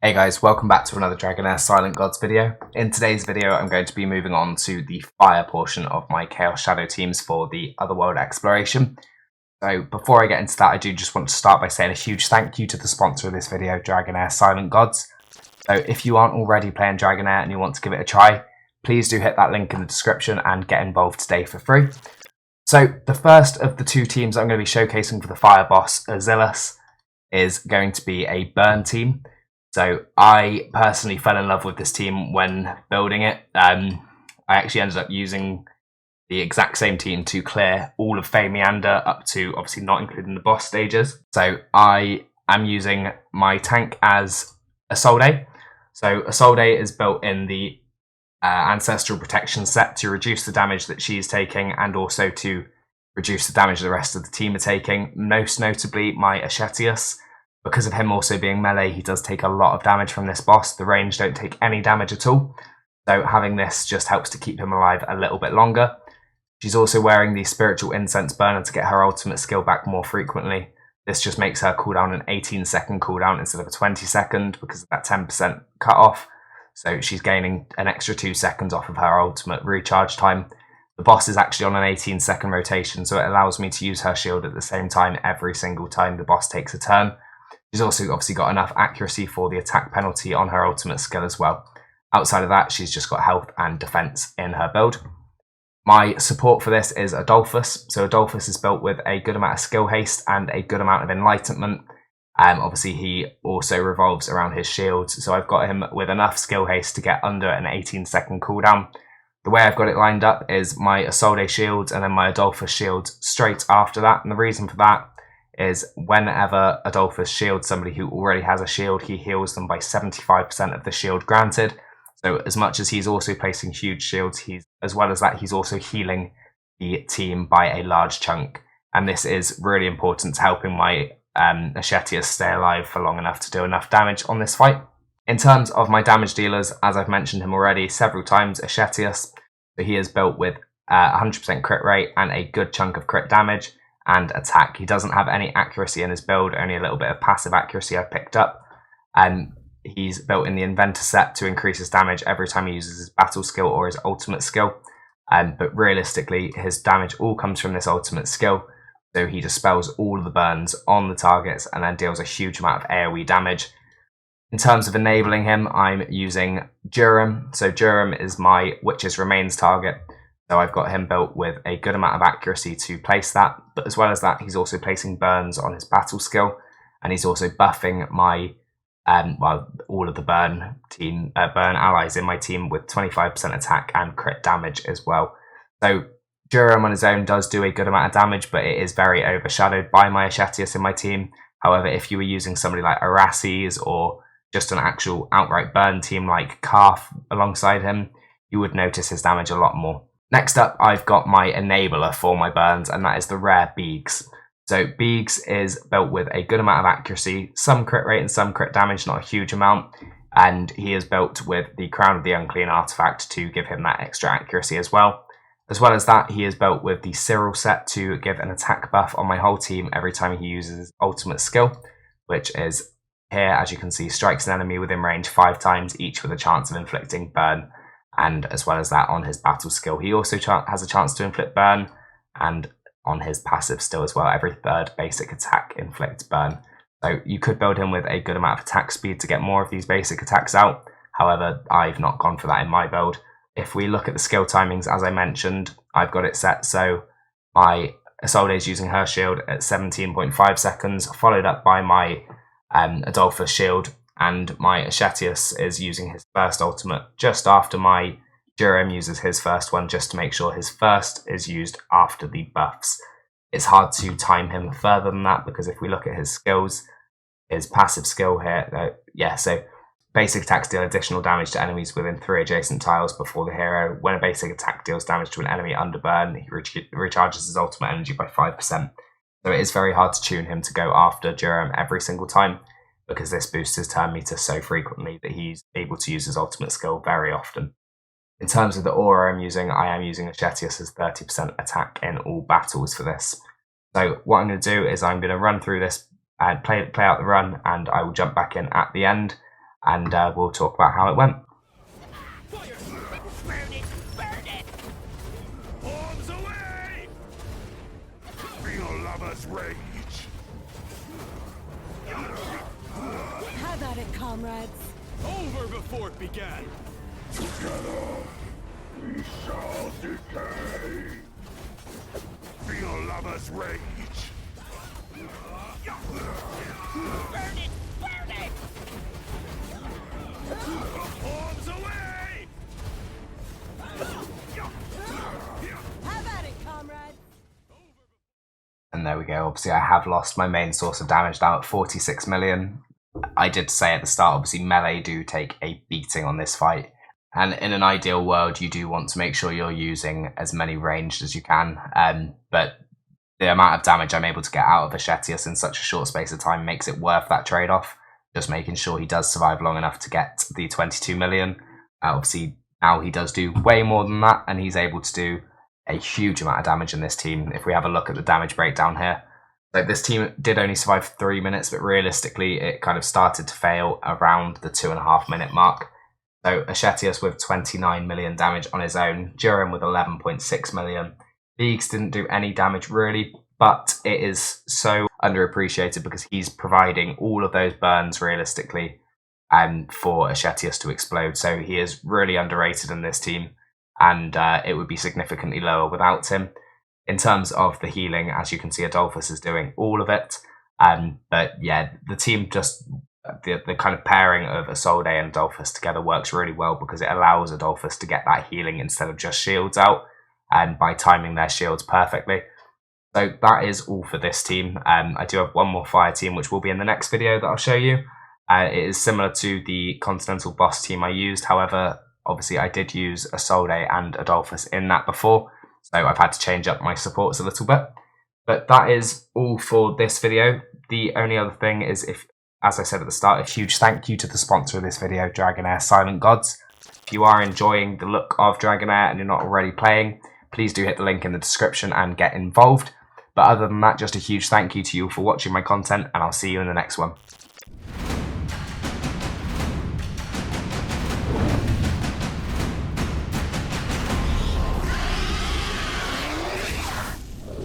Hey guys, welcome back to another Dragonheir Silent Gods video. In today's video I'm going to be moving on to the fire portion of my Chaos Shadow teams for the Otherworld exploration. So before I get into that, I do just want to start by saying a huge thank you to the sponsor of this video, Dragonheir Silent Gods. So if you aren't already playing Dragonheir and you want to give it a try, please do hit that link in the description and get involved today for free. So the first of the two teams I'm going to be showcasing for the fire boss, Azilus, is going to be a burn team. So I personally fell in love with this team when building it. I actually ended up using the exact same team to clear all of Fey Meander up to, obviously not including the boss stages. So I am using my tank as Isolde. So Isolde is built in the Ancestral Protection set to reduce the damage that she's taking and also to reduce the damage the rest of the team are taking. Most notably my Ashetius. Because of him also being melee, he does take a lot of damage from this boss. The range don't take any damage at all. So having this just helps to keep him alive a little bit longer. She's also wearing the Spiritual Incense Burner to get her ultimate skill back more frequently. This just makes her cooldown an 18-second cooldown instead of a 20-second because of that 10% cut off. So she's gaining an extra 2 seconds off of her ultimate recharge time. The boss is actually on an 18-second rotation, so it allows me to use her shield at the same time every single time the boss takes a turn. She's also obviously got enough accuracy for the attack penalty on her ultimate skill as well. Outside of that, she's just got health and defense in her build. My support for this is Adolphus. So Adolphus is built with a good amount of skill haste and a good amount of enlightenment. Obviously, he also revolves around his shields. So I've got him with enough skill haste to get under an 18-second cooldown. The way I've got it lined up is my Isolde shields and then my Adolphus shields straight after that. And the reason for that is whenever Adolphus shields somebody who already has a shield, he heals them by 75% of the shield granted. So as much as he's also placing huge shields, as well as that, he's also healing the team by a large chunk. And this is really important to helping my Ashetius stay alive for long enough to do enough damage on this fight. In terms of my damage dealers, as I've mentioned him already several times, Ashetius, so he is built with 100% crit rate and a good chunk of crit damage and attack. He doesn't have any accuracy in his build, only a little bit of passive accuracy I've picked up. He's built in the Inventor set to increase his damage every time he uses his battle skill or his ultimate skill. But realistically, his damage all comes from this ultimate skill. So he dispels all of the burns on the targets and then deals a huge amount of AoE damage. In terms of enabling him, I'm using Durham. So Durham is my Witch's Remains target. So I've got him built with a good amount of accuracy to place that, but as well as that, he's also placing burns on his battle skill, and he's also buffing my, all of the burn allies in my team with 25% attack and crit damage as well. So Durham on his own does do a good amount of damage, but it is very overshadowed by my Ashetius in my team. However, if you were using somebody like Araces or just an actual outright burn team like Calf alongside him, you would notice his damage a lot more. Next up, I've got my enabler for my burns, and that is the rare BEAGES. So BEAGES is built with a good amount of accuracy, some crit rate and some crit damage, not a huge amount, and he is built with the Crown of the Unclean artifact to give him that extra accuracy as well. As well as that, he is built with the Cyril set to give an attack buff on my whole team every time he uses his ultimate skill, which is here, as you can see, strikes an enemy within range 5 times, each with a chance of inflicting burn. And as well as that, on his battle skill, he also has a chance to inflict burn, and on his passive still as well, every third basic attack inflicts burn. So you could build him with a good amount of attack speed to get more of these basic attacks out. However, I've not gone for that in my build. If we look at the skill timings, as I mentioned, I've got it set so my Isolde is using her shield at 17.5 seconds, followed up by my Adolphus shield, and my Ashetius is using his first ultimate just after my Durham uses his first one, just to make sure his first is used after the buffs. It's hard to time him further than that, because if we look at his skills, his passive skill here, so basic attacks deal additional damage to enemies within 3 adjacent tiles before the hero. When a basic attack deals damage to an enemy under burn, he recharges his ultimate energy by 5%. So it is very hard to tune him to go after Durham every single time, because this boosts his turn meter so frequently that he's able to use his ultimate skill very often. In terms of the aura I am using Ashetius as 30% attack in all battles for this. So what I'm going to do is I'm going to run through this and play out the run, and I will jump back in at the end. and we'll talk about how it went. Arms away! Feel lover's rage. Have at it, comrades. Over before it began. Together, we shall decay. Feel lover's rage. Burn it! Burn it! Arms away! Have at it, comrades. And there we go. Obviously, I have lost my main source of damage down at 46 million. I did say at the start, obviously, melee do take a beating on this fight. And in an ideal world, you do want to make sure you're using as many ranged as you can. But the amount of damage I'm able to get out of Ashetius in such a short space of time makes it worth that trade-off. Just making sure he does survive long enough to get the 22 million. Obviously, now he does do way more than that, and he's able to do a huge amount of damage in this team. If we have a look at the damage breakdown here, so this team did only survive 3 minutes, but realistically it kind of started to fail around the 2.5 minute mark. So Ashetius with 29 million damage on his own, Durin with 11.6 million. BEAGES didn't do any damage really, but it is so underappreciated because he's providing all of those burns realistically for Ashetius to explode. So he is really underrated in this team, and it would be significantly lower without him. In terms of the healing, as you can see, Adolphus is doing all of it. But yeah, the team just, the kind of pairing of Isolde and Adolphus together works really well because it allows Adolphus to get that healing instead of just shields out, and by timing their shields perfectly. So that is all for this team. I do have one more fire team, which will be in the next video that I'll show you. It is similar to the Continental Boss team I used. However, obviously I did use Isolde and Adolphus in that before, so I've had to change up my supports a little bit. But that is all for this video. The only other thing is, if, as I said at the start, a huge thank you to the sponsor of this video, Dragonheir Silent Gods. If you are enjoying the look of Dragonheir and you're not already playing, please do hit the link in the description and get involved. But other than that, just a huge thank you to you for watching my content, and I'll see you in the next one.